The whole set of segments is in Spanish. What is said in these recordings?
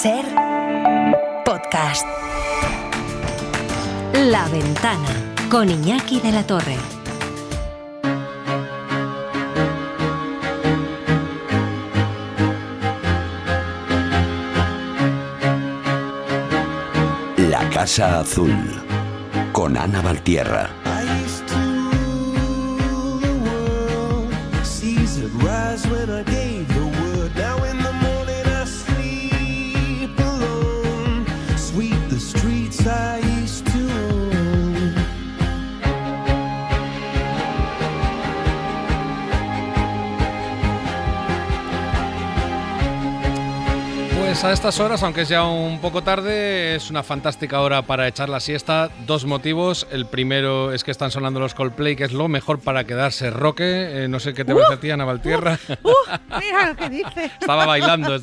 SER Podcast. La Ventana con Iñaki de la Torre. La Casa Azul con Ana Valtierra. Pues a estas horas, aunque es ya un poco tarde, es una fantástica hora para echar la siesta. Dos motivos. El primero es que están sonando los Coldplay, que es lo mejor para quedarse roque. No sé qué te parece a ti, Ana Valtierra. Mira lo que dice. Estaba bailando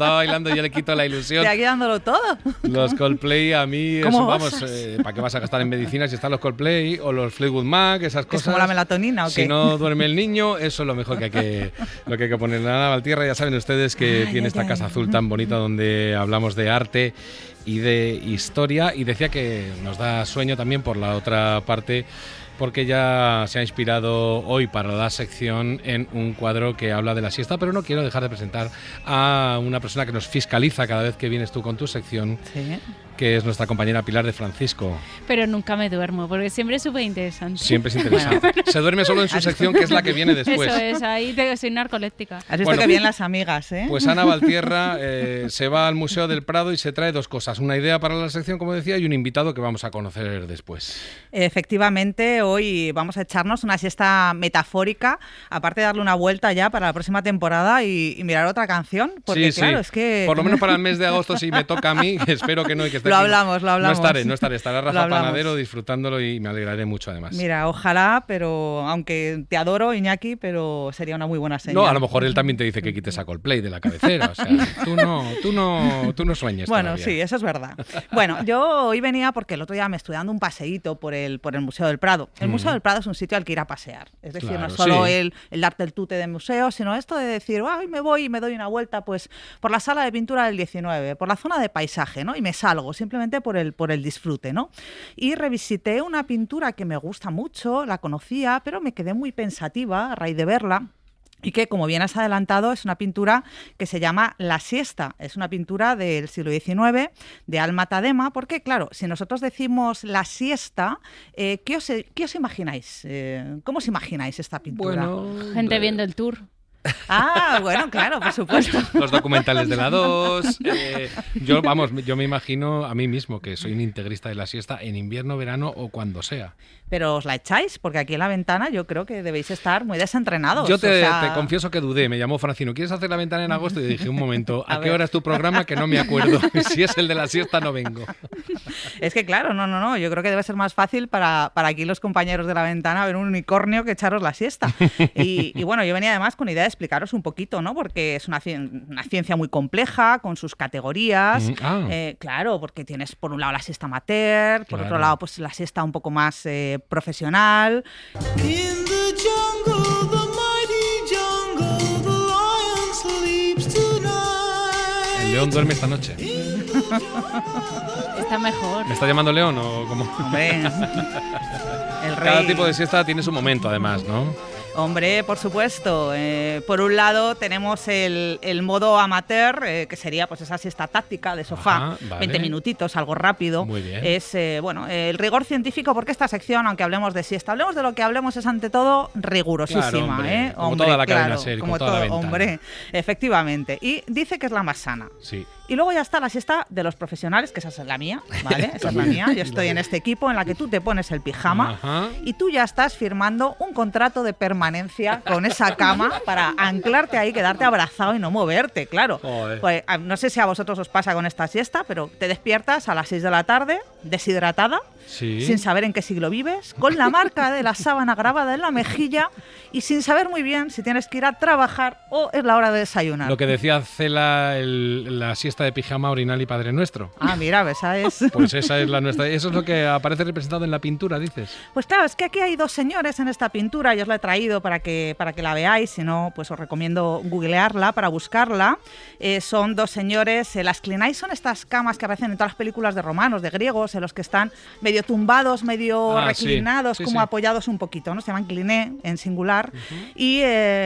y ya le quito la ilusión. Estoy aquí dándolo todo. Los Coldplay a mí, eso, vamos, ¿para qué vas a gastar en medicinas si están los Coldplay o los Fleetwood Mac, esas cosas? ¿Es como la melatonina o qué? Si no duerme el niño, eso es lo mejor lo que hay que poner. Ana Valtierra, ya saben ustedes que tiene esta casa azul tan bonita donde hablamos de arte y de historia, y decía que nos da sueño también por la otra parte, porque ya se ha inspirado hoy para la sección en un cuadro que habla de la siesta, pero no quiero dejar de presentar a una persona que nos fiscaliza cada vez que vienes tú con tu sección, ¿sí?, que es nuestra compañera Pilar de Francisco. Pero nunca me duermo, porque siempre es súper interesante. Siempre es interesante. Bueno. Se duerme solo en su sección, que es la que viene después. Eso es, ahí soy narcoléptica. Has visto que bien las amigas, ¿eh? Pues Ana Valtierra se va al Museo del Prado y se trae dos cosas. Una idea para la sección, como decía, y un invitado que vamos a conocer después. Efectivamente, hoy vamos a echarnos una siesta metafórica, aparte de darle una vuelta ya para la próxima temporada y mirar otra canción, porque sí, claro, sí. Es que... Por lo menos para el mes de agosto, si me toca a mí, espero que no, y que esté Lo hablamos. No estaré. Estará Rafa Panadero disfrutándolo y me alegraré mucho, además. Mira, ojalá, pero aunque te adoro, Iñaki, pero sería una muy buena señal. No, a lo mejor él también te dice que quites a Coldplay de la cabecera. O sea, tú no sueñes. Bueno, todavía. Sí, eso es verdad. Bueno, yo hoy venía porque el otro día me estoy dando un paseíto por el Museo del Prado. El Museo del Prado es un sitio al que ir a pasear. Es decir, claro, no solo sí. el darte el tute de museo, sino esto de decir, hoy me voy y me doy una vuelta pues por la sala de pintura del 19, por la zona de paisaje, ¿no? Y me salgo simplemente por el disfrute, ¿no? Y revisité una pintura que me gusta mucho, la conocía, pero me quedé muy pensativa a raíz de verla. Y que, como bien has adelantado, es una pintura que se llama La Siesta. Es una pintura del siglo XIX, de Alma Tadema, porque, claro, si nosotros decimos La Siesta, ¿qué os imagináis? ¿Cómo os imagináis esta pintura? Bueno, gente viendo el tour. Ah, bueno, claro, por supuesto. Los documentales de la 2. Yo me imagino a mí mismo que soy un integrista de la siesta en invierno, verano o cuando sea. Pero os la echáis, porque aquí en La Ventana yo creo que debéis estar muy desentrenados. Yo te confieso que dudé, me llamó Francino, ¿quieres hacer La Ventana en agosto? Y dije, un momento, ¿a qué hora es tu programa? Que no me acuerdo. Si es el de la siesta no vengo. Es que claro, no, yo creo que debe ser más fácil para aquí los compañeros de La Ventana ver un unicornio que echaros la siesta. Y bueno, yo venía además con idea de explicaros un poquito, ¿no? Porque es una ciencia muy compleja, con sus categorías. Claro, porque tienes por un lado la siesta amateur, por otro lado pues la siesta un poco más profesional. El león duerme esta noche. Está mejor. ¿Me está llamando León o cómo? Hombre, el rey. Cada tipo de siesta tiene su momento, además, ¿no? Hombre, por supuesto. Por un lado tenemos el modo amateur, que sería pues esa siesta táctica de sofá, vale. 20 minutitos, algo rápido. Muy bien. Es el rigor científico, porque esta sección, aunque hablemos de siesta, hablemos de lo que hablemos, es ante todo rigurosísima. Claro, hombre, como hombre, toda la cadena claro, SER, como toda la Ventana. Hombre, efectivamente. Y dice que es la más sana. Sí. Y luego ya está la siesta de los profesionales, que esa es la mía, ¿vale? Esa es la mía. Yo estoy en este equipo en la que tú te pones el pijama y tú ya estás firmando un contrato de permanencia con esa cama para anclarte ahí, quedarte abrazado y no moverte, claro. Pues, no sé si a vosotros os pasa con esta siesta, pero te despiertas a las 6 de la tarde, deshidratada, sin saber en qué siglo vives, con la marca de la sábana grabada en la mejilla y sin saber muy bien si tienes que ir a trabajar o es la hora de desayunar. Lo que decía Cela, la siesta de pijama, orinal y Padre Nuestro. Ah, mira, esa es. Pues esa es la nuestra. Eso es lo que aparece representado en la pintura, dices. Pues claro, es que aquí hay dos señores en esta pintura, yo os la he traído traído para que la veáis, si no, pues os recomiendo googlearla para buscarla. Son dos señores, las clinai son estas camas que aparecen en todas las películas de romanos, de griegos, en los que están medio tumbados, medio reclinados, como apoyados un poquito, ¿no? Se llaman cliné en singular. Y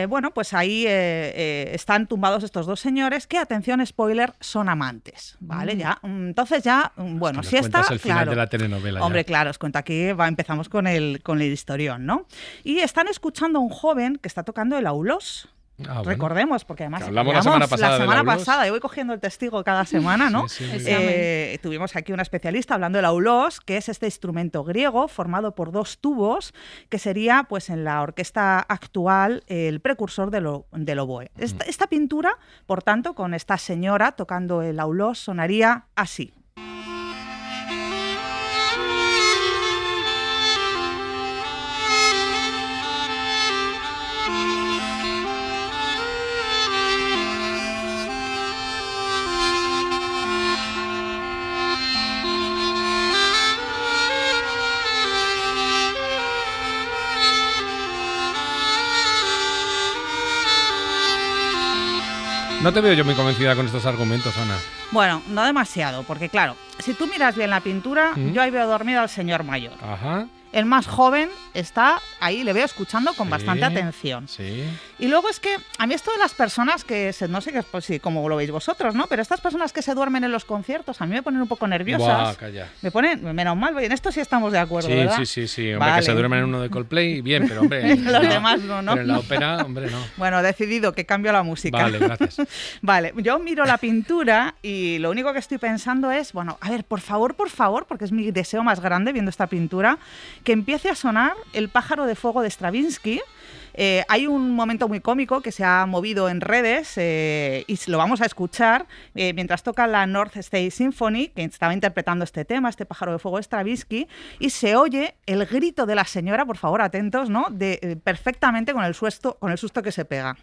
bueno, pues ahí están tumbados estos dos señores que, atención, spoiler, son amantes, ¿vale? Ya, entonces ya, bueno, si está el final de la telenovela. Hombre, claro, os cuento aquí, empezamos con el historión, ¿no? Y están escuchando a un joven que está tocando el aulós. Bueno. Recordemos, porque además hablamos la semana pasada, yo voy cogiendo el testigo cada semana, ¿no? Tuvimos aquí una especialista hablando del aulós, que es este instrumento griego formado por dos tubos, que sería, pues en la orquesta actual, el precursor del oboe. Esta pintura, por tanto, con esta señora tocando el aulós, sonaría así. No te veo yo muy convencida con estos argumentos, Ana. Bueno, no demasiado, porque claro, si tú miras bien la pintura, yo ahí veo dormido al señor mayor. Ajá. El más joven está ahí, le veo escuchando con bastante atención. Sí. Y luego es que a mí esto de las personas que, no sé pues, sí, cómo lo veis vosotros, ¿no? Pero estas personas que se duermen en los conciertos a mí me ponen un poco nerviosas. Buah, calla. Me ponen, menos mal, en esto sí estamos de acuerdo, ¿verdad? Sí. Hombre, que se duermen en uno de Coldplay, bien, pero hombre... Los demás no. Pero en la ópera, hombre, no. Bueno, he decidido que cambio la música. Vale, gracias. Vale, yo miro la pintura y lo único que estoy pensando es, bueno, a ver, por favor, porque es mi deseo más grande viendo esta pintura, que empiece a sonar El pájaro de fuego de Stravinsky. Hay un momento muy cómico que se ha movido en redes y lo vamos a escuchar mientras toca la North State Symphony, que estaba interpretando este tema, este pájaro de fuego de Stravinsky, y se oye el grito de la señora, por favor, atentos, ¿no? Perfectamente con el susto que se pega.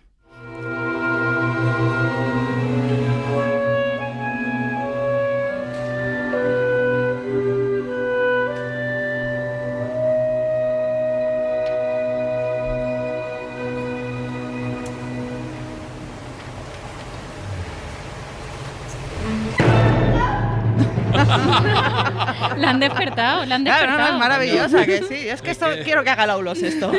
La han despertado. Claro, no, es maravillosa, que sí. Es que quiero que haga el aulós esto.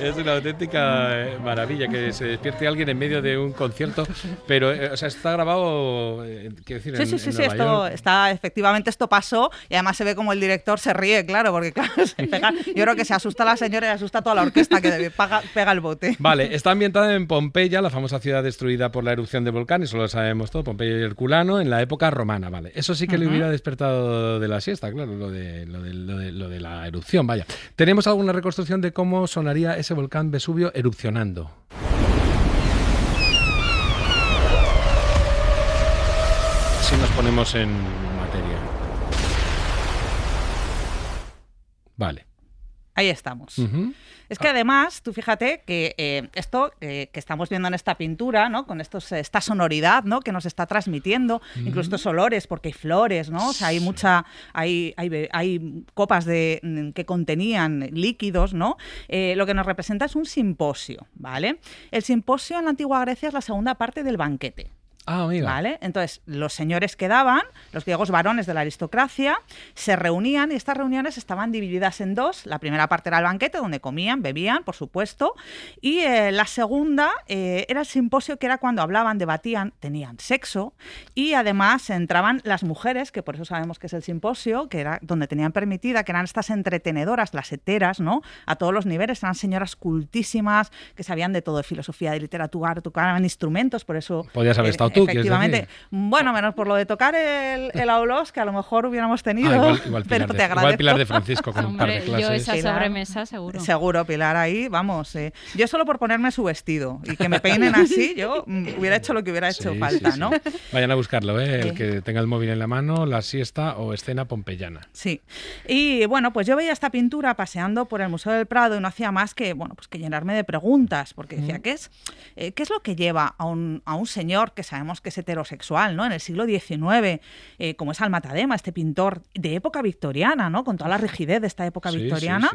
Es una auténtica maravilla que se despierte alguien en medio de un concierto, pero o sea, está grabado, quiero decir, sí, esto está, efectivamente esto pasó y además se ve como el director se ríe, claro, porque claro, yo creo que se asusta la señora y asusta a toda la orquesta que pega el bote. Vale, está ambientada en Pompeya, la famosa ciudad destruida por la erupción de volcán, eso lo sabemos todo, Pompeya y Herculano, en la época romana, vale. Eso sí que le hubiera despertado de la siesta, claro, lo de la erupción, vaya. ¿Tenemos alguna reconstrucción de cómo sonaría ese volcán Vesubio erupcionando? Así nos ponemos en materia. Vale. Ahí estamos. Es que además, tú fíjate que esto que estamos viendo en esta pintura, ¿no? Con esta sonoridad, ¿no? Que nos está transmitiendo, incluso estos olores, porque hay flores, ¿no? O sea, hay copas que contenían líquidos, ¿no? Lo que nos representa es un simposio, ¿vale? El simposio en la antigua Grecia es la segunda parte del banquete. Ah, amiga. ¿Vale? Entonces, los señores quedaban, los griegos varones de la aristocracia, se reunían y estas reuniones estaban divididas en dos. La primera parte era el banquete, donde comían, bebían, por supuesto, y la segunda era el simposio, que era cuando hablaban, debatían, tenían sexo, y además entraban las mujeres, que por eso sabemos que es el simposio, que era donde tenían permitida, que eran estas entretenedoras, las heteras, ¿no? A todos los niveles, eran señoras cultísimas, que sabían de todo, de filosofía, de literatura, tocaban instrumentos, por eso... Podías haber estado tú, efectivamente. Bueno, menos por lo de tocar el aulós, que a lo mejor hubiéramos tenido. Igual pero te agradezco. Igual Pilar de Francisco con un par de clases. Yo esa Pilar, sobremesa seguro. Seguro, Pilar, ahí, vamos. Yo solo por ponerme su vestido y que me peinen así, yo hubiera hecho lo que hubiera hecho falta, ¿no? Vayan a buscarlo, el que tenga el móvil en la mano, la siesta o escena pompeyana. Sí. Y bueno, pues yo veía esta pintura paseando por el Museo del Prado y no hacía más que, bueno, pues que llenarme de preguntas, porque decía, ¿qué es lo que lleva a un señor que sabemos sabemos que es heterosexual, ¿no? En el siglo XIX, como es Almatadema, este pintor de época victoriana, ¿no? Con toda la rigidez de esta época victoriana,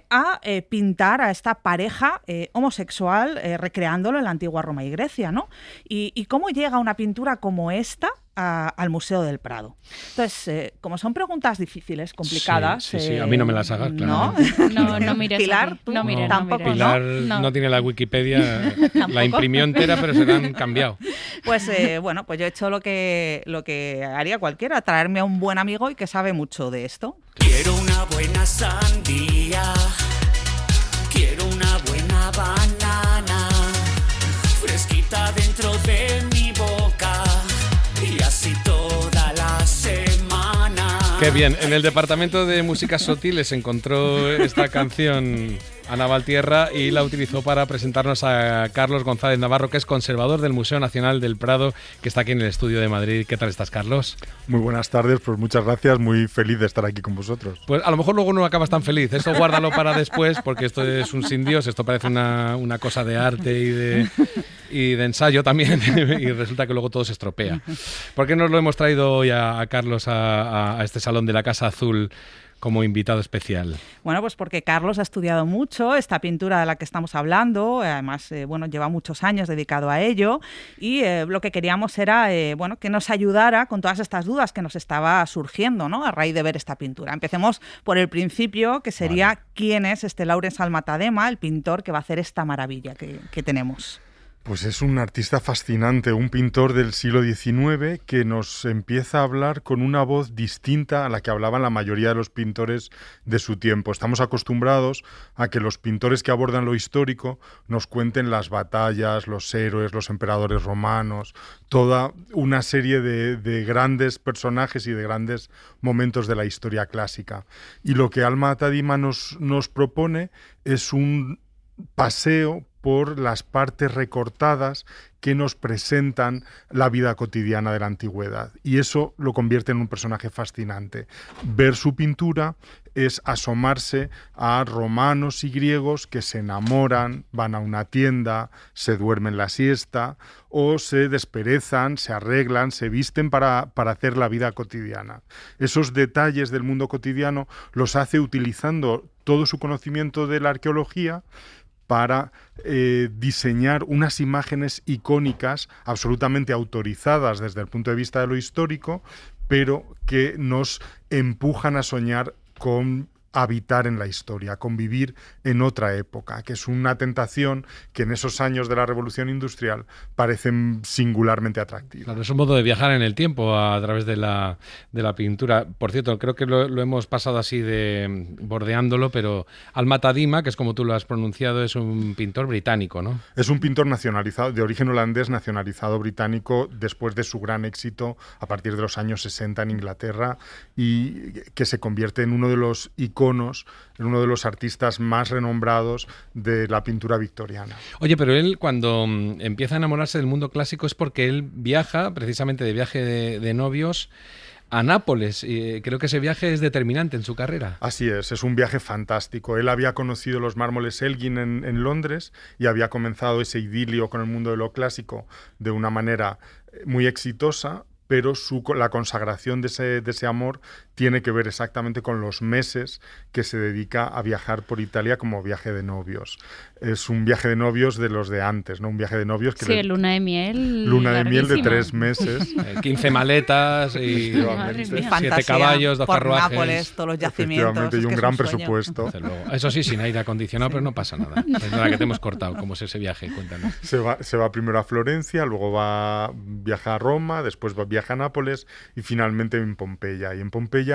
a pintar a esta pareja homosexual recreándolo en la antigua Roma y Grecia, ¿no? Y cómo llega una pintura como esta al Museo del Prado. Entonces, como son preguntas difíciles, complicadas... Sí. A mí no me las hagas, claro. No mires Pilar, aquí. tú No mires, tampoco, no mires. Pilar no tiene la Wikipedia, la imprimió entera, pero se la han cambiado. Pues bueno, pues yo he hecho lo que haría cualquiera, traerme a un buen amigo y que sabe mucho de esto. Quiero una buena sandía, quiero una buena banana, fresquita dentro de mi boca, y así toda la semana. Qué bien, en el departamento de músicas sutiles encontró esta canción Ana Valtierra y la utilizó para presentarnos a Carlos González Navarro, que es conservador del Museo Nacional del Prado, que está aquí en el estudio de Madrid. ¿Qué tal estás, Carlos? Muy buenas tardes, pues muchas gracias, muy feliz de estar aquí con vosotros. Pues a lo mejor luego no acabas tan feliz, esto guárdalo para después, porque esto es un sin Dios, esto parece una cosa de arte y de ensayo también, y resulta que luego todo se estropea. ¿Por qué nos lo hemos traído hoy a Carlos a este salón de la Casa Azul como invitado especial? Bueno, pues porque Carlos ha estudiado mucho esta pintura de la que estamos hablando, además, lleva muchos años dedicado a ello, y lo que queríamos era, que nos ayudara con todas estas dudas que nos estaba surgiendo, ¿no? A raíz de ver esta pintura. Empecemos por el principio, que sería quién es este Laurens Almatadema, el pintor que va a hacer esta maravilla que tenemos. Pues es un artista fascinante, un pintor del siglo XIX que nos empieza a hablar con una voz distinta a la que hablaban la mayoría de los pintores de su tiempo. Estamos acostumbrados a que los pintores que abordan lo histórico nos cuenten las batallas, los héroes, los emperadores romanos, toda una serie de grandes personajes y de grandes momentos de la historia clásica. Y lo que Almatadema nos propone es un paseo por las partes recortadas que nos presentan la vida cotidiana de la antigüedad. Y eso lo convierte en un personaje fascinante. Ver su pintura es asomarse a romanos y griegos que se enamoran, van a una tienda, se duermen la siesta o se desperezan, se arreglan, se visten para hacer la vida cotidiana. Esos detalles del mundo cotidiano los hace utilizando todo su conocimiento de la arqueología para diseñar unas imágenes icónicas absolutamente autorizadas desde el punto de vista de lo histórico, pero que nos empujan a soñar con habitar en la historia, con vivir en otra época, que es una tentación que en esos años de la Revolución Industrial parecen singularmente atractivas. Claro, es un modo de viajar en el tiempo a través de la pintura. Por cierto, creo que lo hemos pasado así bordeándolo, pero Almatadema, que es como tú lo has pronunciado, es un pintor británico, ¿no? Es un pintor nacionalizado, de origen holandés, nacionalizado británico después de su gran éxito a partir de los años 60 en Inglaterra, y que se convierte en uno de los iconos, en uno de los artistas más renombrados de la pintura victoriana. Oye, pero él cuando empieza a enamorarse del mundo clásico es porque él viaja, precisamente de viaje de novios, a Nápoles. Y creo que ese viaje es determinante en su carrera. Así es un viaje fantástico. Él había conocido los mármoles Elgin en Londres y había comenzado ese idilio con el mundo de lo clásico de una manera muy exitosa, pero la consagración de ese amor tiene que ver exactamente con los meses que se dedica a viajar por Italia como viaje de novios. Es un viaje de novios de los de antes, ¿no? Un viaje de novios que... Sí, luna de miel. Luna de miel de larguísima. 3 meses. 15 maletas y 7 caballos, 2 por carruajes. Nápoles, todos los yacimientos. Efectivamente, y un gran presupuesto. Desde luego. Eso sí, sin aire acondicionado, pero no pasa nada. Es nada que te hemos cortado. ¿Cómo es ese viaje? Cuéntanos. Se va primero a Florencia, luego viaja a Roma, después viaja a Nápoles y finalmente en Pompeya. Y en Pompeya,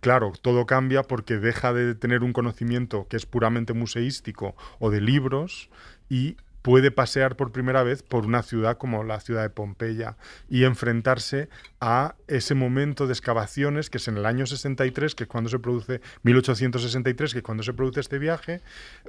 claro, todo cambia porque deja de tener un conocimiento que es puramente museístico o de libros y puede pasear por primera vez por una ciudad como la ciudad de Pompeya y enfrentarse a ese momento de excavaciones que es en el año 63, que es cuando se produce, 1863, que es cuando se produce este viaje,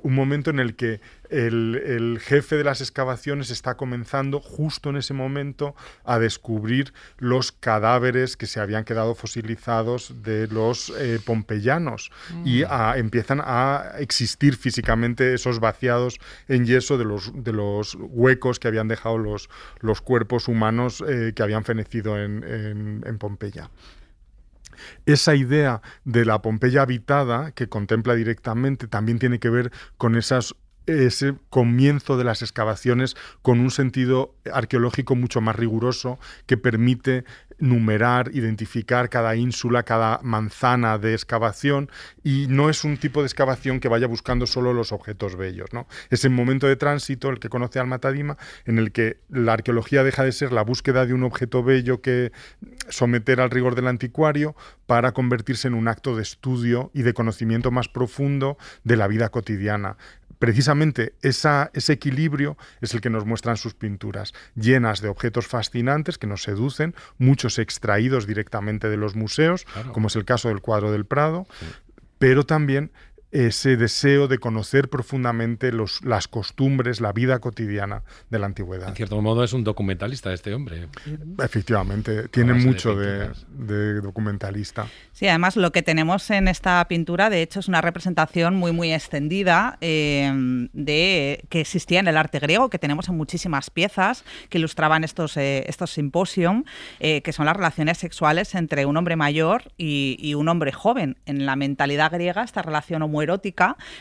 un momento en el que el jefe de las excavaciones está comenzando justo en ese momento a descubrir los cadáveres que se habían quedado fosilizados de los pompeyanos y empiezan a existir físicamente esos vaciados en yeso de los huecos que habían dejado los cuerpos humanos que habían fenecido en Pompeya. Esa idea de la Pompeya habitada, que contempla directamente, también tiene que ver con ese comienzo de las excavaciones con un sentido arqueológico mucho más riguroso que permite numerar, identificar cada ínsula, cada manzana de excavación, y no es un tipo de excavación que vaya buscando solo los objetos bellos, ¿no? Es el momento de tránsito, el que conoce Al-Matadima, en el que la arqueología deja de ser la búsqueda de un objeto bello que someter al rigor del anticuario para convertirse en un acto de estudio y de conocimiento más profundo de la vida cotidiana. Precisamente ese equilibrio es el que nos muestran sus pinturas, llenas de objetos fascinantes que nos seducen, muchos extraídos directamente de los museos, claro, como es el caso del cuadro del Prado, sí, pero también ese deseo de conocer profundamente las costumbres, la vida cotidiana de la antigüedad. En cierto modo es un documentalista este hombre. Efectivamente, tiene mucho de documentalista. Sí, además lo que tenemos en esta pintura, de hecho, es una representación muy, muy extendida de que existía en el arte griego, que tenemos en muchísimas piezas que ilustraban estos simposium, que son las relaciones sexuales entre un hombre mayor y un hombre joven. En la mentalidad griega, esta relación homoerótica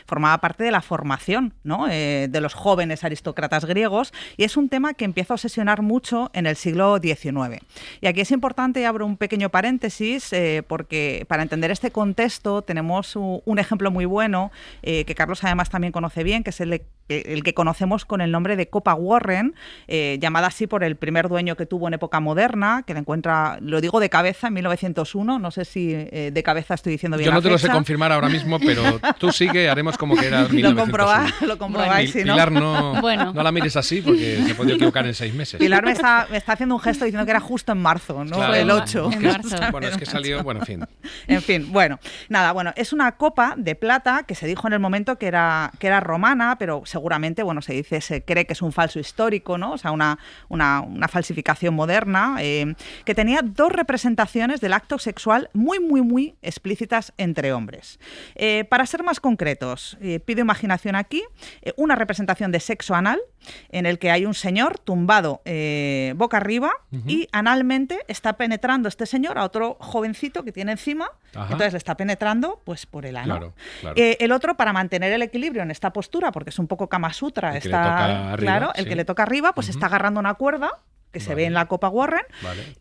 formaba parte de la formación, ¿no?, de los jóvenes aristócratas griegos, y es un tema que empieza a obsesionar mucho en el siglo XIX. Y aquí es importante, y abro un pequeño paréntesis, porque para entender este contexto tenemos un ejemplo muy bueno que Carlos además también conoce bien, que es el que conocemos con el nombre de Copa Warren, llamada así por el primer dueño que tuvo en época moderna, que la encuentra, lo digo de cabeza, en 1901, no sé si de cabeza estoy diciendo bien. Yo no te lo sé confirmar ahora mismo, pero tú sigue, haremos como que era 1901. Lo comprobáis, si no. Pilar, no la mires así porque se podía equivocar en 6 meses. Pilar me está haciendo un gesto diciendo que era justo en marzo, no, claro, el 8. Bueno, es que salió, bueno, en fin. En fin, bueno, nada, bueno, es una copa de plata que se dijo en el momento que era romana, pero seguramente, bueno, se cree que es un falso histórico, ¿no? O sea, una falsificación moderna, que tenía 2 representaciones del acto sexual muy, muy, muy explícitas entre hombres. Para ser más concretos, pido imaginación aquí, una representación de sexo anal, en el que hay un señor tumbado boca arriba, y analmente está penetrando este señor a otro jovencito que tiene encima. Ajá. Entonces le está penetrando pues por el ano. Claro, claro. El otro, para mantener el equilibrio en esta postura, porque es un poco Kama Sutra, el que le toca arriba, pues está agarrando una cuerda que se ve en la Copa Warren,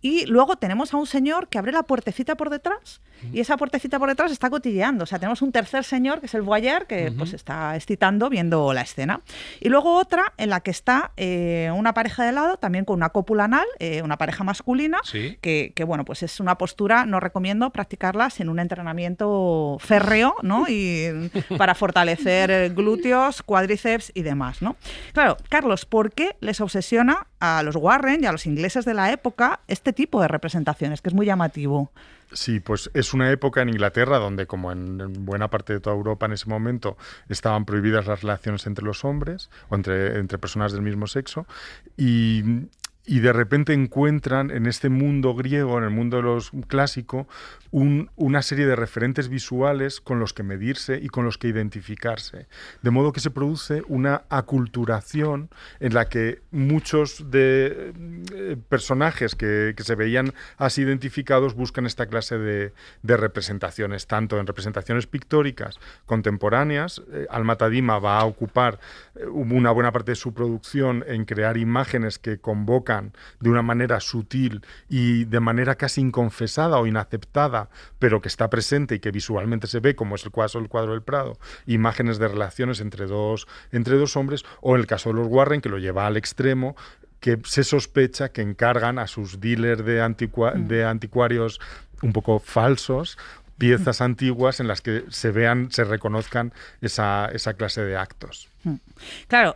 y luego tenemos a un señor que abre la puertecita por detrás, y esa puertecita por detrás está cotilleando. O sea, tenemos un tercer señor, que es el voyeur, que pues está excitando viendo la escena. Y luego otra en la que está una pareja de lado, también con una cópula anal, una pareja masculina, ¿sí?, que bueno, pues es una postura, no recomiendo practicarla sin un entrenamiento férreo, ¿no?, y para fortalecer glúteos, cuádriceps y demás, ¿no? Claro, Carlos, ¿por qué les obsesiona a los Warren y a los ingleses de la época este tipo de representaciones, que es muy llamativo? Sí, pues es una época en Inglaterra donde, como en buena parte de toda Europa en ese momento, estaban prohibidas las relaciones entre los hombres o entre personas del mismo sexo, y de repente encuentran en este mundo griego, en el mundo de los clásico, una serie de referentes visuales con los que medirse y con los que identificarse. De modo que se produce una aculturación en la que muchos de personajes que se veían así identificados buscan esta clase de representaciones, tanto en representaciones pictóricas contemporáneas. Al-Matadima va a ocupar una buena parte de su producción en crear imágenes que convocan de una manera sutil y de manera casi inconfesada o inaceptada, pero que está presente y que visualmente se ve, como es el caso del cuadro del Prado, imágenes de relaciones entre dos hombres, o en el caso de los Warren, que lo lleva al extremo, que se sospecha que encargan a sus dealers de anticuarios un poco falsos piezas antiguas en las que se reconozcan esa clase de actos. Claro,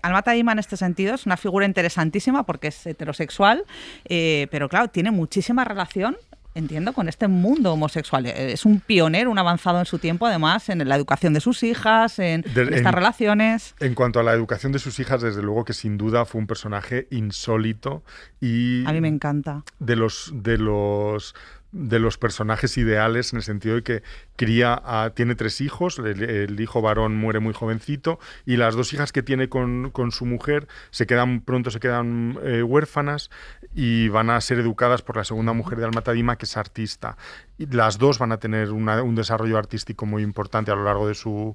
Al-Matadima en este sentido es una figura interesantísima porque es heterosexual, pero claro, tiene muchísima relación, entiendo, con este mundo homosexual. Es un pionero, un avanzado en su tiempo, además, en la educación de sus hijas, en estas relaciones. En cuanto a la educación de sus hijas, desde luego que sin duda fue un personaje insólito y... A mí me encanta. De los los personajes ideales, en el sentido de que tiene 3 hijos, el hijo varón muere muy jovencito, y las 2 hijas que tiene con su mujer pronto se quedan huérfanas y van a ser educadas por la segunda mujer de Al-Matadima, que es artista. Y las 2 van a tener un desarrollo artístico muy importante a lo largo de su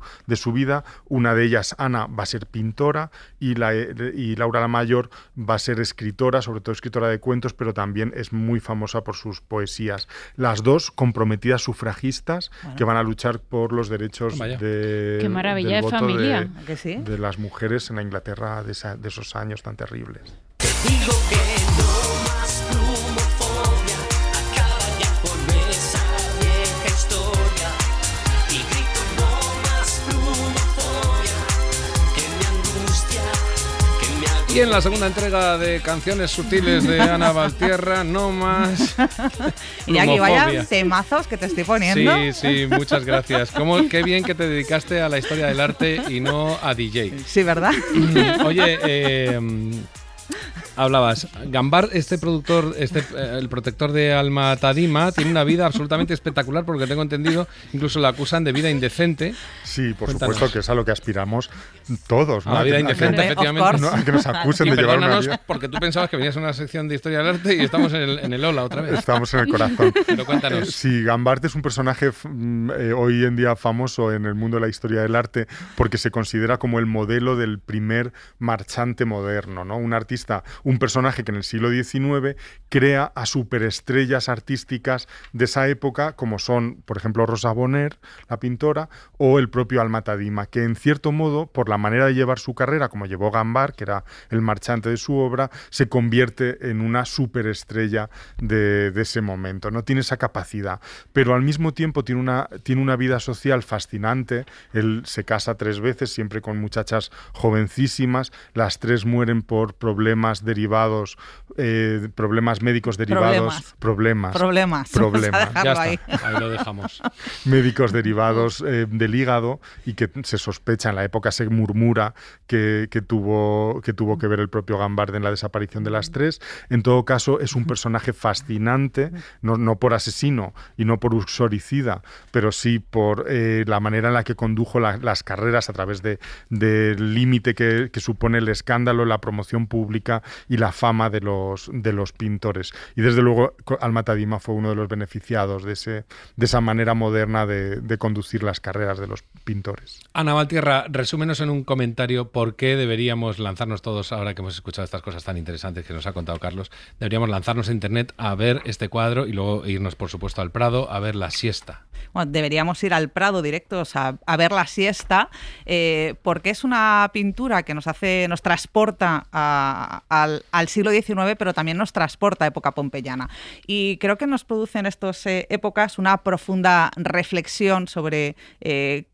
vida. Una de ellas, Ana, va a ser pintora, y Laura la mayor va a ser escritora, sobre todo escritora de cuentos, pero también es muy famosa por sus poesías. Las 2 comprometidas sufragistas, que van a luchar por los derechos Qué maravilla del de voto familia. ¿Que sí? de las mujeres en la Inglaterra de esos años tan terribles. Digo que no más plumofobia, acaba ya con esa vieja historia. Y grito no más plumofobia, que me angustia, que me agobia. Y en la segunda entrega de Canciones Sutiles de Ana Valtierra, no más Y aquí vaya plumofobia. temazos que te estoy poniendo. Sí, muchas gracias. Qué bien que te dedicaste a la historia del arte y no a DJ. Sí, ¿verdad? Oye, hablabas, Gambar, el protector de Al-Matadima, tiene una vida absolutamente espectacular, porque tengo entendido, incluso la acusan de vida indecente. Sí, por Cuéntanos. supuesto que es a lo que aspiramos todos, ¿no? A la vida A que- indecente, Of efectivamente. course. no, a que nos acusen Y de llevar una perdónanos, vida. porque tú pensabas que venías a una sección de historia del arte y estamos en el Ola otra vez. Estamos en el corazón. Pero cuéntanos. Sí, Gambart es un personaje hoy en día famoso en el mundo de la historia del arte, porque se considera como el modelo del primer marchante moderno, ¿no? Un artista, un personaje que en el siglo XIX crea a superestrellas artísticas de esa época, como son, por ejemplo, Rosa Bonheur, la pintora, o el propio Al-Matadima, que en cierto modo, por la manera de llevar su carrera, como llevó Gambart, que era el marchante de su obra, se convierte en una superestrella de ese momento. No tiene esa capacidad, pero al mismo tiempo tiene una vida social fascinante. Él se casa 3 veces, siempre con muchachas jovencísimas. Las 3 mueren por problemas derivados, problemas médicos derivados. Problemas. Problemas. Vamos a dejarlo Ya está, ahí. ahí lo dejamos. Médicos derivados del hígado, y que se sospecha, en la época se murmura que tuvo que ver el propio Gambart en la desaparición de las 3. En todo caso, es un personaje fascinante, no por asesino y no por uxoricida, pero sí por la manera en la que condujo las carreras a través del límite que supone el escándalo, la promoción pública y la fama de los pintores. Y desde luego Al-Matadima fue uno de los beneficiados de esa manera moderna de conducir las carreras de los pintores. Ana Valtierra, resúmenos en un comentario por qué deberíamos lanzarnos todos, ahora que hemos escuchado estas cosas tan interesantes que nos ha contado Carlos, deberíamos lanzarnos a internet a ver este cuadro y luego irnos, por supuesto, al Prado a ver La Siesta. Bueno, deberíamos ir al Prado directos a ver La Siesta, porque es una pintura que nos transporta al siglo XIX, pero también nos transporta a época pompeyana. Y creo que nos produce en estas épocas una profunda reflexión sobre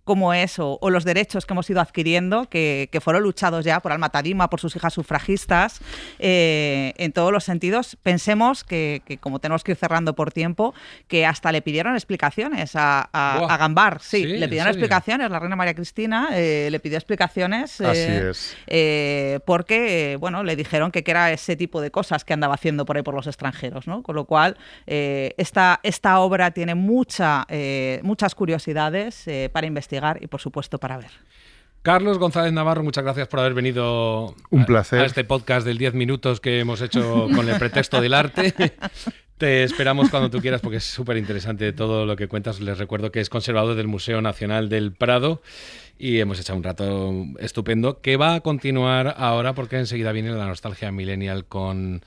cómo es o los derechos que hemos ido adquiriendo, que fueron luchados ya por Al-Matadima, por sus hijas sufragistas, en todos los sentidos. Pensemos que como tenemos que ir cerrando por tiempo, que hasta le pidieron explicaciones a Gambart. Sí, le pidieron explicaciones. La reina María Cristina le pidió explicaciones. Así es. Porque, bueno, le dijeron que era ese tipo de cosas que andaba haciendo por ahí por los extranjeros, ¿no? Con lo cual, esta obra tiene muchas curiosidades para investigar y, por supuesto, para ver. Carlos González Navarro, muchas gracias por haber venido Un placer. a este podcast del 10 minutos que hemos hecho con el pretexto del arte. Te esperamos cuando tú quieras, porque es súper interesante todo lo que cuentas. Les recuerdo que es conservador del Museo Nacional del Prado y hemos echado un rato estupendo que va a continuar ahora, porque enseguida viene la nostalgia millennial con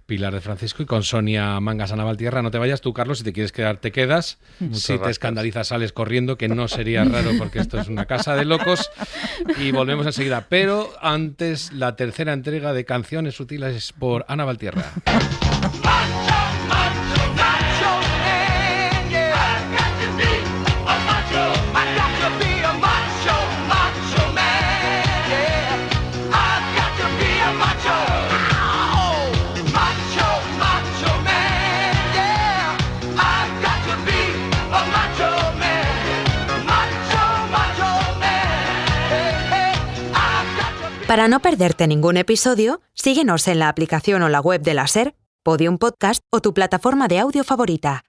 Pilar de Francisco y con Sonia Mangas. Ana Valtierra, no te vayas tú, Carlos. Si te quieres quedar, te quedas. Muchas Si te gracias. escandalizas, sales corriendo, que no sería raro porque esto es una casa de locos. Y volvemos enseguida. Pero antes, la tercera entrega de Canciones Sutiles por Ana Valtierra. Para no perderte ningún episodio, síguenos en la aplicación o la web de la SER, Podium Podcast o tu plataforma de audio favorita.